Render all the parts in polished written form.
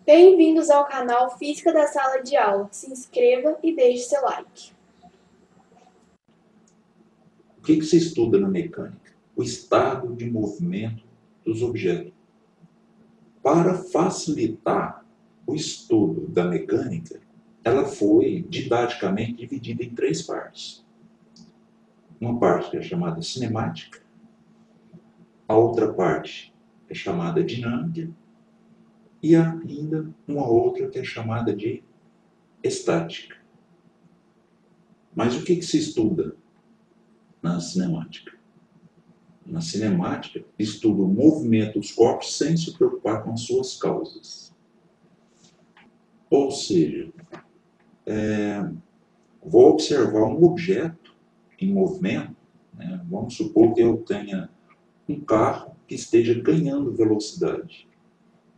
Bem-vindos ao canal Física da Sala de Aula. Se inscreva e deixe seu like. O que se estuda na mecânica? O estado de movimento dos objetos. Para facilitar o estudo da mecânica, ela foi didaticamente dividida em três partes. Uma parte que é chamada cinemática, a outra parte é chamada dinâmica e ainda uma outra que é chamada de estática. Mas o que se estuda na cinemática? Na cinemática, estuda o movimento dos corpos sem se preocupar com suas causas. Ou seja, vou observar um objeto em movimento, né? Vamos supor que eu tenha um carro que esteja ganhando velocidade.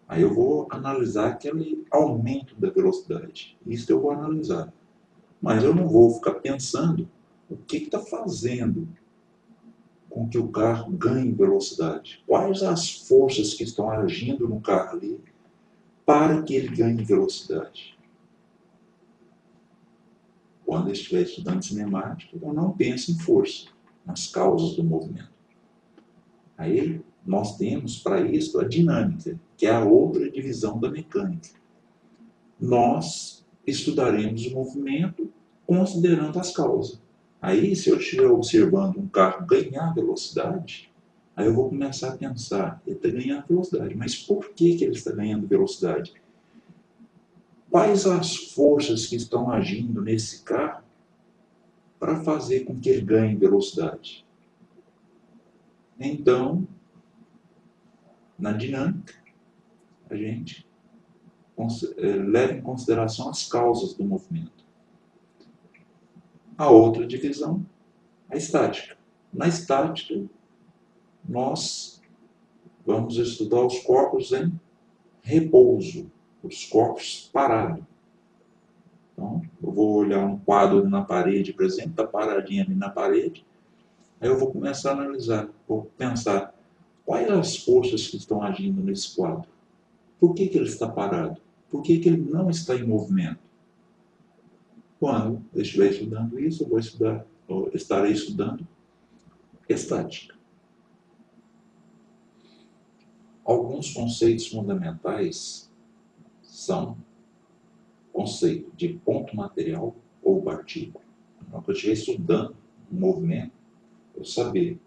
Aí eu vou analisar aquele aumento da velocidade. Isso eu vou analisar. Mas eu não vou ficar pensando o que está fazendo com que o carro ganhe velocidade. Quais as forças que estão agindo no carro ali para que ele ganhe velocidade. Quando eu estiver estudando cinemática, eu não penso em força, nas causas do movimento. Aí nós temos para isso a dinâmica, que é a outra divisão da mecânica. Nós estudaremos o movimento considerando as causas. Aí, se eu estiver observando um carro ganhar velocidade, aí eu vou começar a pensar, ele está ganhando velocidade, mas por que ele está ganhando velocidade? Quais as forças que estão agindo nesse carro para fazer com que ele ganhe velocidade? Então, na dinâmica, a gente leva em consideração as causas do movimento. A outra divisão, a estática. Na estática, nós vamos estudar os corpos em repouso, os corpos parados. Então, eu vou olhar um quadro na parede, por exemplo, está paradinho ali na parede, aí eu vou começar a analisar, vou pensar, quais as forças que estão agindo nesse quadro? Por que ele está parado? Por que ele não está em movimento? Quando eu estiver estudando isso, eu estarei estudando estática. Alguns conceitos fundamentais são conceito de ponto material ou partícula. Quando eu estiver estudando um movimento, eu saber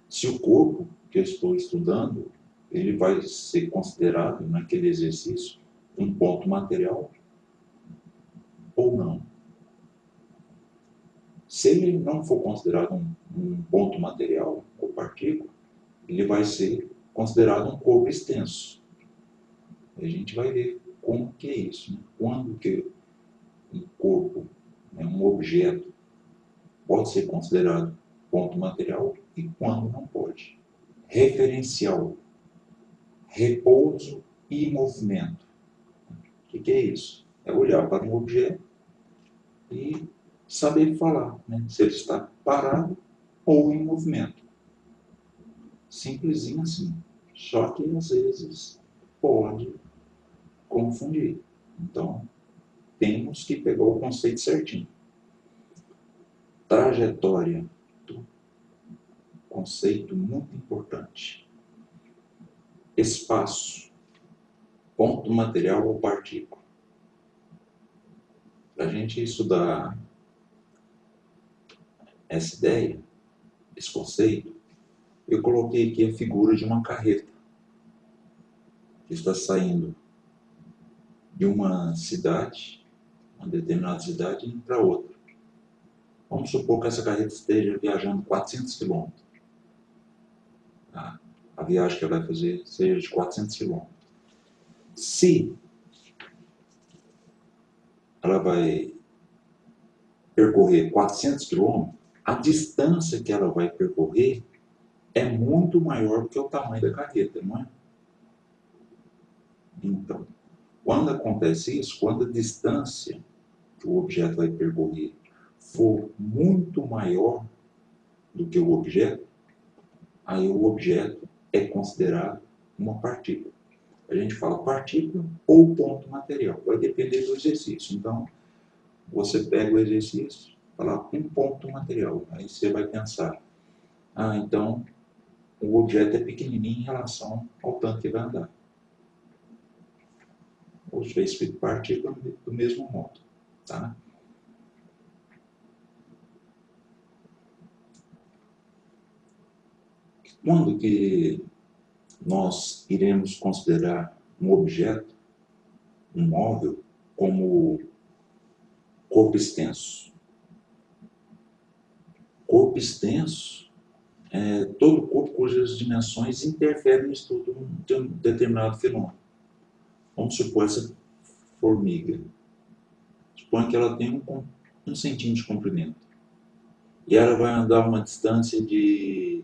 se o corpo que eu estou estudando ele vai ser considerado naquele exercício um ponto material ou não. Se ele não for considerado um ponto material ou partícula, ele vai ser considerado um corpo extenso. A gente vai ver como que é isso, né? Quando que um corpo, né, um objeto, pode ser considerado ponto material e quando não pode. Referencial, repouso e movimento. O que é isso? É olhar para um objeto e saber falar, né? Se ele está parado ou em movimento. Simplesinho assim. Só que às vezes pode confundir. Então, temos que pegar o conceito certinho. Trajetória, conceito muito importante. Espaço, ponto material ou partícula. Para a gente estudar essa ideia, esse conceito, eu coloquei aqui a figura de uma carreta que está saindo de uma cidade, uma determinada cidade, indo para outra. Vamos supor que essa carreta esteja viajando 400 quilômetros. A viagem que ela vai fazer seja de 400 quilômetros. Se ela vai percorrer 400 quilômetros, a distância que ela vai percorrer é muito maior do que o tamanho da carreta, não é? Então, quando acontece isso, quando a distância que o objeto vai percorrer for muito maior do que o objeto, aí o objeto é considerado uma partícula. A gente fala partícula ou ponto material. Vai depender do exercício. Então, você pega o exercício, fala um ponto material. Aí você vai pensar, então o objeto é pequenininho em relação ao tanto que vai andar. Ou se tiver escrito partícula do mesmo modo. Tá? Quando que nós iremos considerar um objeto, um móvel, como corpo extenso? Corpo extenso é todo corpo cujas dimensões interferem no estudo de um determinado fenômeno. Vamos supor essa formiga. Suponha que ela tem um centímetro de comprimento. E ela vai andar uma distância de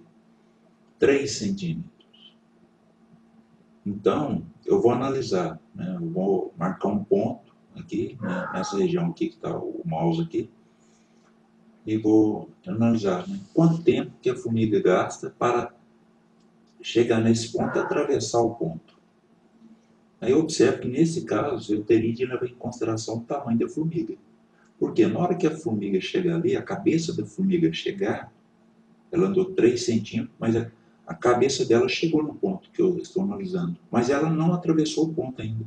3 centímetros. Então, eu vou analisar, né? Eu vou marcar um ponto aqui, né? Nessa região aqui que está o mouse aqui, e vou analisar, né? Quanto tempo que a formiga gasta para chegar nesse ponto e atravessar o ponto. Aí eu observo que nesse caso eu teria de levar em consideração o tamanho da formiga. Porque na hora que a formiga chegar ali, a cabeça da formiga chegar, ela andou 3 centímetros, mas a cabeça dela chegou no ponto que eu estou analisando. Mas ela não atravessou o ponto ainda.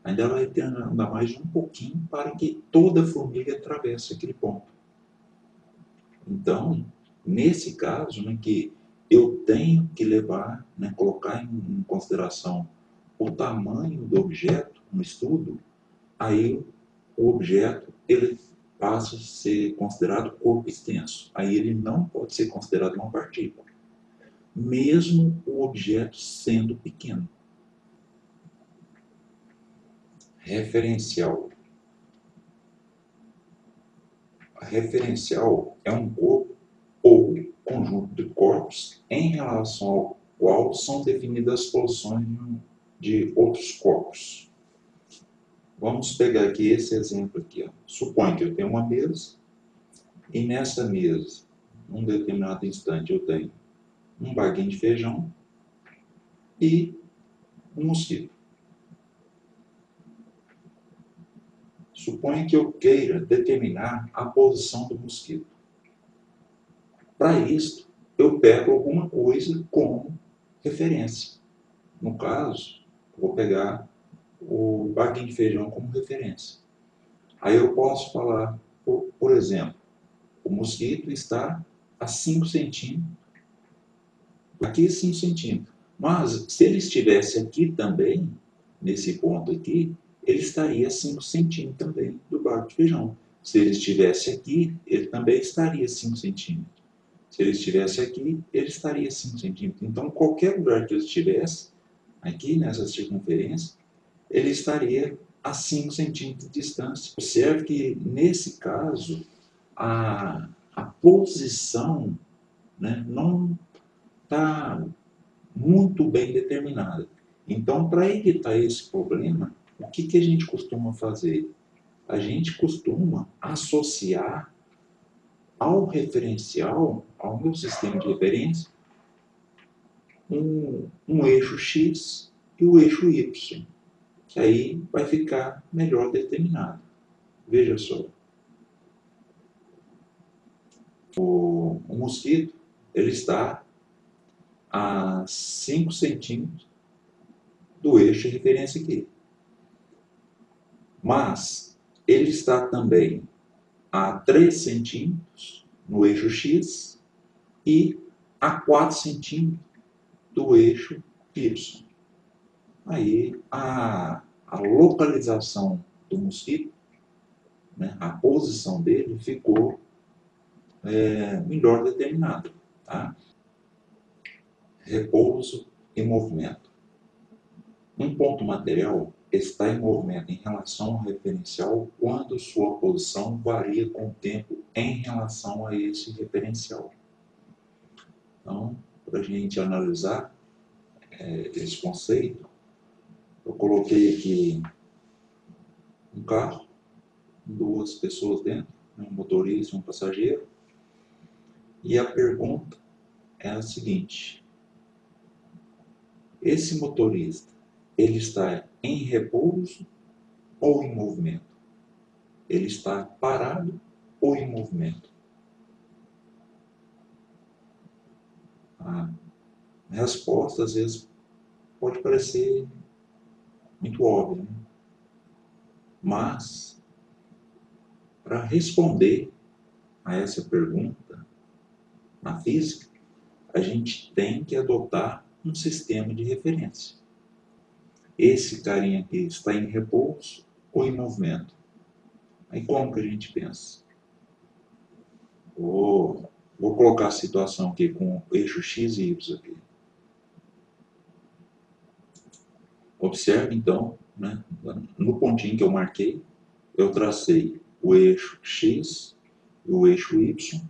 Ainda ela vai ter que andar mais um pouquinho para que toda formiga atravesse aquele ponto. Então, nesse caso, né, que eu tenho que levar, né, colocar em consideração o tamanho do objeto no estudo, aí o objeto ele passa a ser considerado corpo extenso. Aí ele não pode ser considerado uma partícula, mesmo o objeto sendo pequeno. Referencial. A referencial é um corpo ou conjunto de corpos em relação ao qual são definidas as posições de outros corpos. Vamos pegar aqui esse exemplo aqui. Suponha que eu tenho uma mesa e nessa mesa, num determinado instante, eu tenho um baguinho de feijão e um mosquito. Suponha que eu queira determinar a posição do mosquito. Para isso, eu pego alguma coisa como referência. No caso, vou pegar o baguinho de feijão como referência. Aí eu posso falar, por exemplo, o mosquito está a 5 centímetros, aqui 5 centímetros. Mas se ele estivesse aqui também, nesse ponto aqui, ele estaria a 5 centímetros também do bago de feijão. Se ele estivesse aqui, ele também estaria a 5 centímetros. Se ele estivesse aqui, ele estaria a 5 centímetros. Então, qualquer lugar que ele estivesse, aqui nessa circunferência, ele estaria a 5 centímetros de distância. Observe que, nesse caso, a posição, né, não está muito bem determinada. Então, para evitar esse problema, o que a gente costuma fazer? A gente costuma associar ao referencial, ao meu sistema de referência, um eixo X e o eixo Y, que aí vai ficar melhor determinado. Veja só. O mosquito ele está a 5 centímetros do eixo de referência aqui. Mas ele está também a 3 centímetros no eixo X e a 4 centímetros do eixo Y. Aí a localização do mosquito, né, a posição dele ficou melhor determinada. Tá? Repouso e movimento. Um ponto material está em movimento em relação ao referencial quando sua posição varia com o tempo em relação a esse referencial. Então, para a gente analisar esse conceito, eu coloquei aqui um carro, 2 pessoas dentro, um motorista e um passageiro, e a pergunta é a seguinte: esse motorista, ele está em repouso ou em movimento? Ele está parado ou em movimento? A resposta, às vezes, pode parecer muito óbvia, né? Mas, para responder a essa pergunta, na física, a gente tem que adotar um sistema de referência. Esse carinha aqui está em repouso ou em movimento? Aí como que a gente pensa? Vou colocar a situação aqui com o eixo X e Y aqui. Observe então, né, no pontinho que eu marquei, eu tracei o eixo X e o eixo Y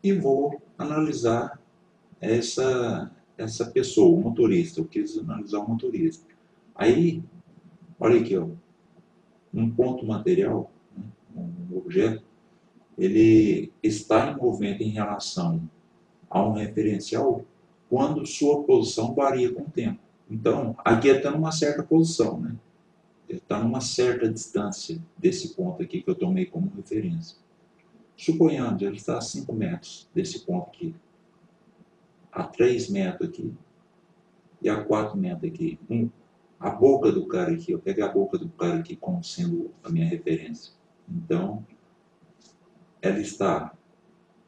e vou analisar essa pessoa, o motorista. Eu quis analisar o motorista. Aí, olha aqui, ó, um ponto material, né, um objeto, ele está em movimento em relação a um referencial quando sua posição varia com o tempo. Então, aqui está numa certa posição, né? Ele está numa certa distância desse ponto aqui que eu tomei como referência. Suponhamos, ele está a 5 metros desse ponto aqui, a 3 metros aqui e a 4 metros aqui. A boca do cara aqui, eu pego a boca do cara aqui como sendo a minha referência. Então, ela está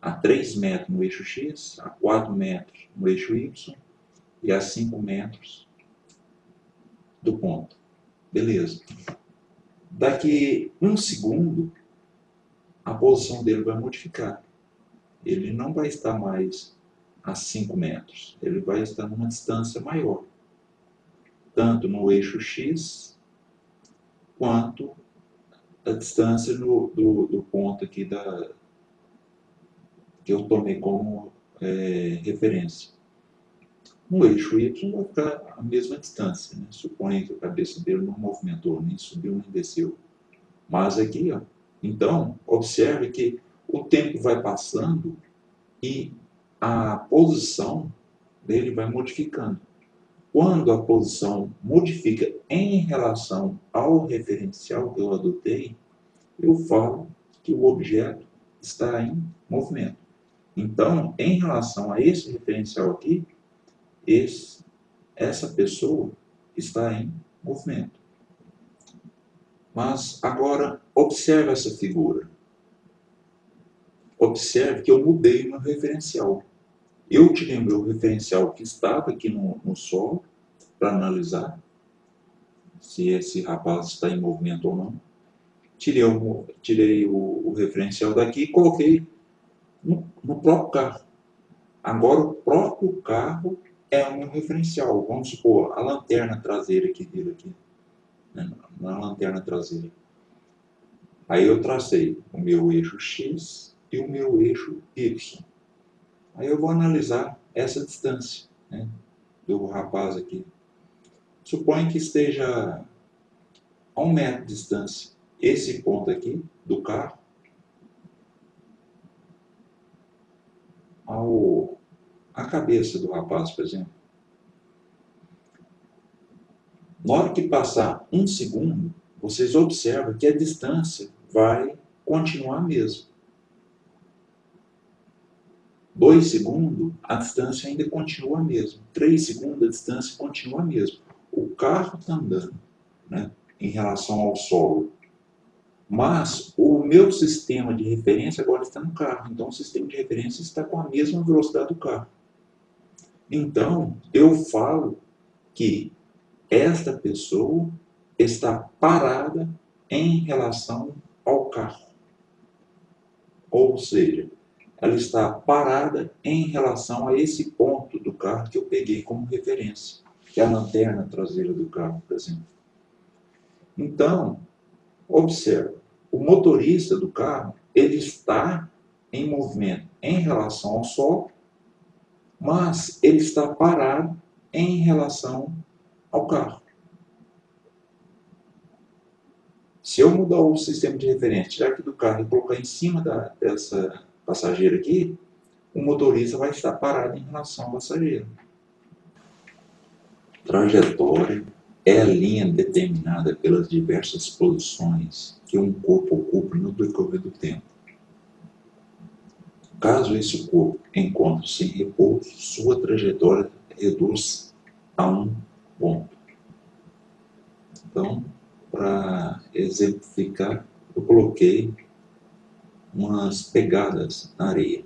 a 3 metros no eixo X, a 4 metros no eixo Y e a 5 metros do ponto. Beleza. Daqui 1 segundo, a posição dele vai modificar. Ele não vai estar mais a 5 metros, ele vai estar numa distância maior, tanto no eixo X, quanto a distância do ponto aqui que eu tomei como referência. No eixo Y vai ficar a mesma distância, né? Suponha que a cabeça dele não movimentou, nem subiu nem desceu. Mas aqui, ó, então, observe que o tempo vai passando e a posição dele vai modificando. Quando a posição modifica em relação ao referencial que eu adotei, eu falo que o objeto está em movimento. Então, em relação a esse referencial aqui, essa pessoa está em movimento. Mas agora, observe essa figura. Observe que eu mudei o meu referencial. Eu tirei o meu referencial que estava aqui no solo, para analisar se esse rapaz está em movimento ou não. Tirei o referencial daqui e coloquei no próprio carro. Agora o próprio carro é o meu referencial. Vamos supor, a lanterna traseira dele aqui, né, na lanterna traseira. Aí eu tracei o meu eixo X e o meu eixo Y. Aí eu vou analisar essa distância, né, do rapaz aqui. Suponha que esteja a 1 metro de distância. Esse ponto aqui do carro a cabeça do rapaz, por exemplo. Na hora que passar 1 segundo, vocês observam que a distância vai continuar a mesma. 2 segundos, a distância ainda continua a mesma. 3 segundos, a distância continua a mesma. O carro está andando, né, em relação ao solo. Mas o meu sistema de referência agora está no carro. Então, o sistema de referência está com a mesma velocidade do carro. Então, eu falo que esta pessoa está parada em relação ao carro. Ou seja, ela está parada em relação a esse ponto do carro que eu peguei como referência, que é a lanterna traseira do carro, por exemplo. Então, observe, o motorista do carro, ele está em movimento em relação ao solo, mas ele está parado em relação ao carro. Se eu mudar o sistema de referência, tirar aqui do carro e colocar em cima dessa passageira aqui, o motorista vai estar parado em relação ao passageiro. Trajetória, é a linha determinada pelas diversas posições que um corpo ocupa no decorrer do tempo. Caso esse corpo encontre-se em repouso, sua trajetória reduz a um ponto. Então, para exemplificar, eu coloquei umas pegadas na areia.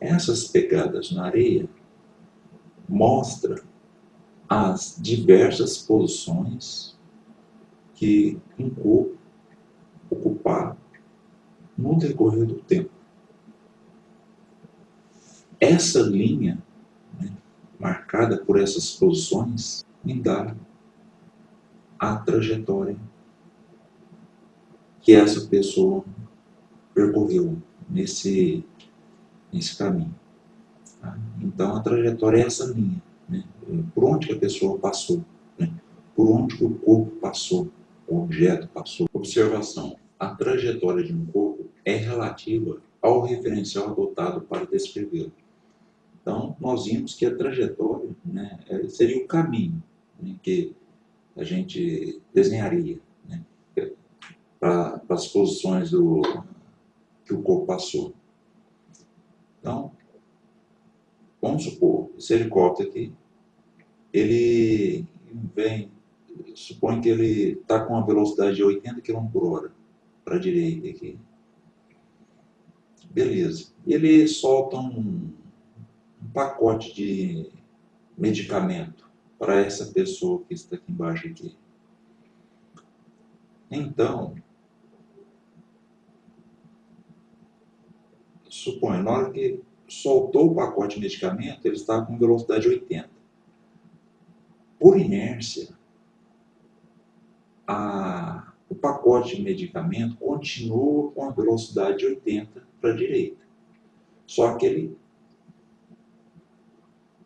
Essas pegadas na areia mostram as diversas posições que um corpo ocupar no decorrer do tempo. Essa linha, marcada por essas posições, me dá a trajetória que essa pessoa percorreu nesse caminho. Tá? Então, a trajetória é essa linha, né? Por onde que a pessoa passou, né? Por onde que o corpo passou, o objeto passou. Observação: a trajetória de um corpo é relativa ao referencial adotado para descrevê-lo. Então, nós vimos que a trajetória, né, seria o caminho, né, que a gente desenharia, né, para as posições que o corpo passou. Então, vamos supor, esse helicóptero aqui, ele vem, supõe que ele está com uma velocidade de 80 km por hora para a direita aqui. Beleza. E ele solta um pacote de medicamento para essa pessoa que está aqui embaixo aqui. Então, suponha, na hora que soltou o pacote de medicamento, ele estava com velocidade 80. Por inércia, o pacote de medicamento continua com a velocidade de 80 para a direita. Só que ele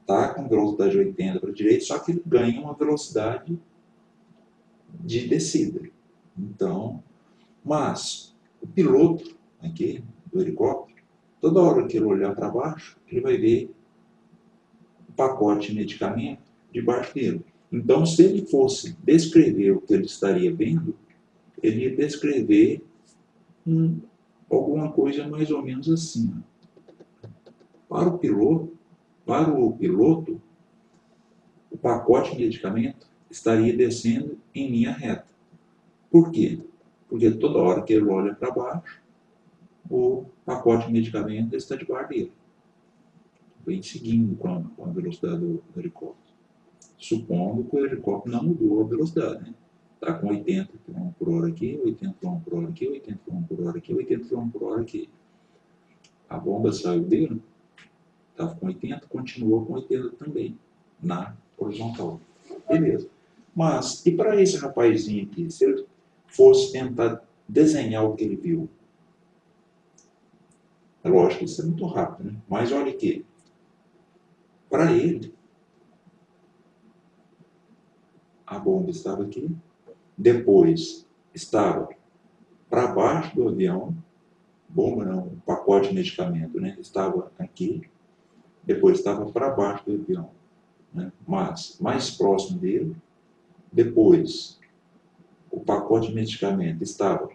está com velocidade de 80 para a direita, só que ele ganha uma velocidade de descida. Então, mas o piloto aqui do helicóptero, toda hora que ele olhar para baixo, ele vai ver o pacote de medicamento debaixo dele. Então, se ele fosse descrever o que ele estaria vendo, ele ia descrever alguma coisa mais ou menos assim. Para o piloto, o pacote de medicamento estaria descendo em linha reta. Por quê? Porque toda hora que ele olha para baixo, o pacote de medicamento está debaixo dele, vem seguindo com a velocidade do helicóptero. Supondo que o helicóptero não mudou a velocidade, né? Está com 80 km por hora aqui, 80 km por hora aqui, 80 km por hora aqui, 80 km por hora aqui. A bomba saiu dele, estava com 80, continuou com 80 também, na horizontal. Beleza. Mas, e para esse rapazinho aqui, se ele fosse tentar desenhar o que ele viu? É lógico que isso é muito rápido, né? Mas olha aqui, para ele, a bomba estava aqui, depois estava para baixo do avião, bomba não, o pacote de medicamento, né? Estava aqui, depois estava para baixo do avião, né? Mas mais próximo dele, depois o pacote de medicamento estava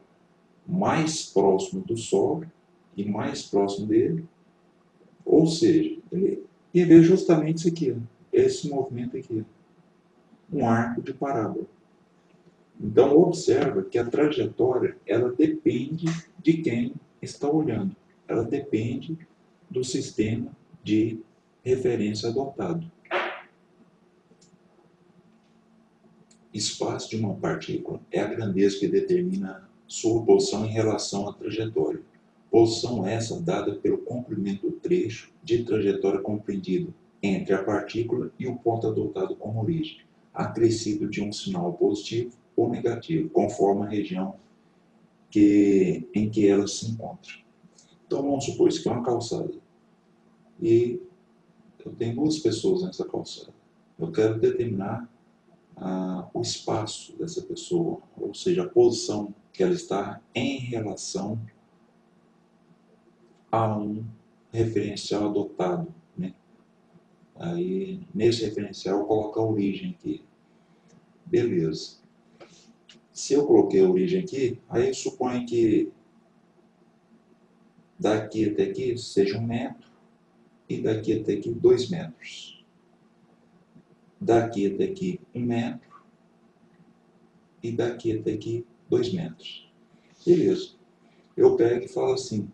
mais próximo do Sol e mais próximo dele, ou seja, ele ia ver justamente isso aqui, esse movimento aqui, um arco de parábola. Então, observa que a trajetória, ela depende de quem está olhando. Ela depende do sistema de referência adotado. Espaço de uma partícula é a grandeza que determina sua posição em relação à trajetória. Posição essa dada pelo comprimento do trecho de trajetória compreendido entre a partícula e o ponto adotado como origem, acrescido de um sinal positivo ou negativo, conforme a região em que ela se encontra. Então, vamos supor isso aqui é uma calçada. E eu tenho duas pessoas nessa calçada. Eu quero determinar o espaço dessa pessoa, ou seja, a posição que ela está em relação a um referencial adotado, né? Aí, nesse referencial, eu coloco a origem aqui. Beleza. Se eu coloquei a origem aqui, aí suponho que daqui até aqui seja 1 metro e daqui até aqui 2 metros. Daqui até aqui 1 metro e daqui até aqui 2 metros. Beleza. Eu pego e falo assim,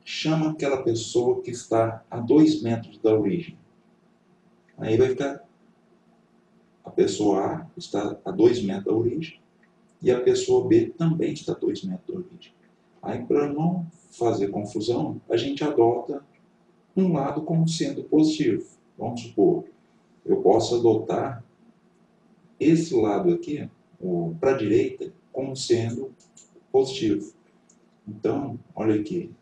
chama aquela pessoa que está a 2 metros da origem. Aí vai ficar, a pessoa A está a 2 metros da origem e a pessoa B também está a 2 metros da origem. Aí, para não fazer confusão, a gente adota um lado como sendo positivo. Vamos supor, eu posso adotar esse lado aqui, para a direita, como sendo positivo. Então, olha aqui,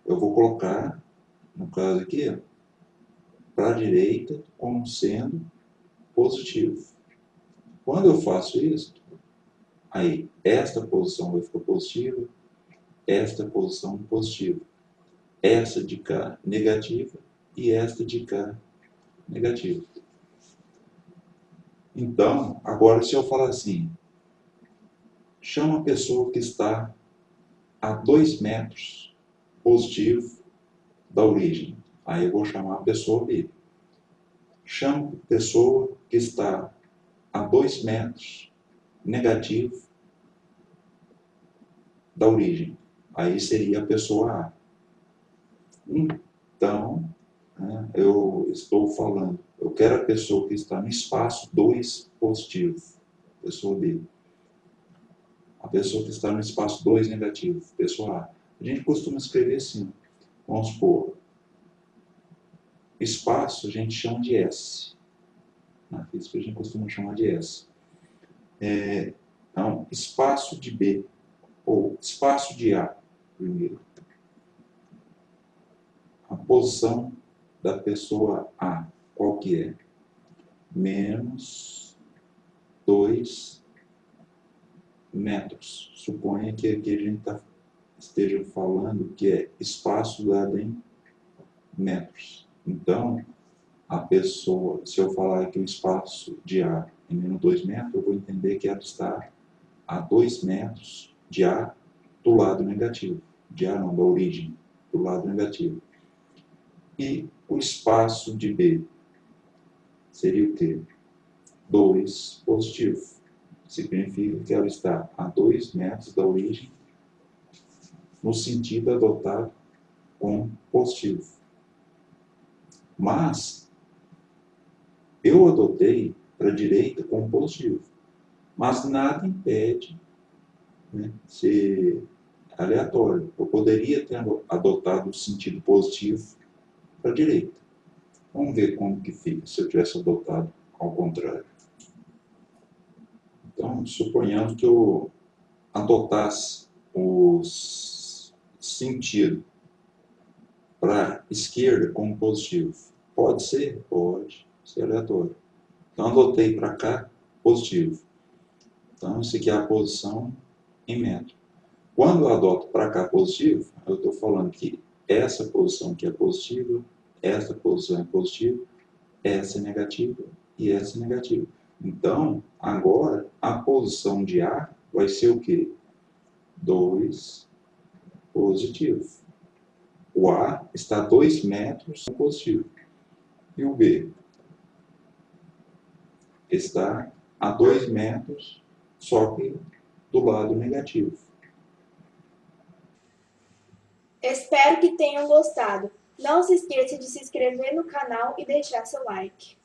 eu vou colocar, no caso aqui, para a direita como sendo positivo. Quando eu faço isso, aí esta posição vai ficar positiva, esta posição positiva, essa de cá negativa e esta de cá negativa. Então, agora se eu falar assim, chama a pessoa que está a 2 metros positivo da origem. Aí eu vou chamar a pessoa B. Chamo a pessoa que está a 2 metros negativo da origem. Aí seria a pessoa A. Então, eu estou falando, eu quero a pessoa que está no espaço 2 positivo, pessoa B. A pessoa que está no espaço 2 negativo, pessoa A. A gente costuma escrever assim, vamos supor, espaço a gente chama de S. Na física a gente costuma chamar de S. Então, espaço de B, ou espaço de A, primeiro. A posição da pessoa A, qual que é? Menos 2 metros. Suponha que aqui a gente esteja falando que é espaço dado em metros. Então, a pessoa, se eu falar que o espaço de A é menos 2 metros, eu vou entender que ela está a 2 metros de A do lado negativo. De A não, da origem, do lado negativo. E o espaço de B seria o quê? 2 positivo. Significa que ela está a 2 metros da origem no sentido adotado com positivo. Mas eu adotei para a direita com positivo. Mas nada impede, ser aleatório. Eu poderia ter adotado o sentido positivo para a direita. Vamos ver como que fica se eu tivesse adotado ao contrário. Então, suponhamos que eu adotasse o sentido para a esquerda como positivo. Pode ser? Pode ser aleatório. Então, adotei para cá positivo. Então, isso aqui é a posição em metro. Quando eu adoto para cá positivo, eu estou falando que essa posição aqui é positiva, essa posição é positiva, essa é negativa e essa é negativa. Então, agora, a posição de A vai ser o quê? 2 positivo. O A está a 2 metros positivo. E o B está a 2 metros, só que do lado negativo. Espero que tenham gostado. Não se esqueça de se inscrever no canal e deixar seu like.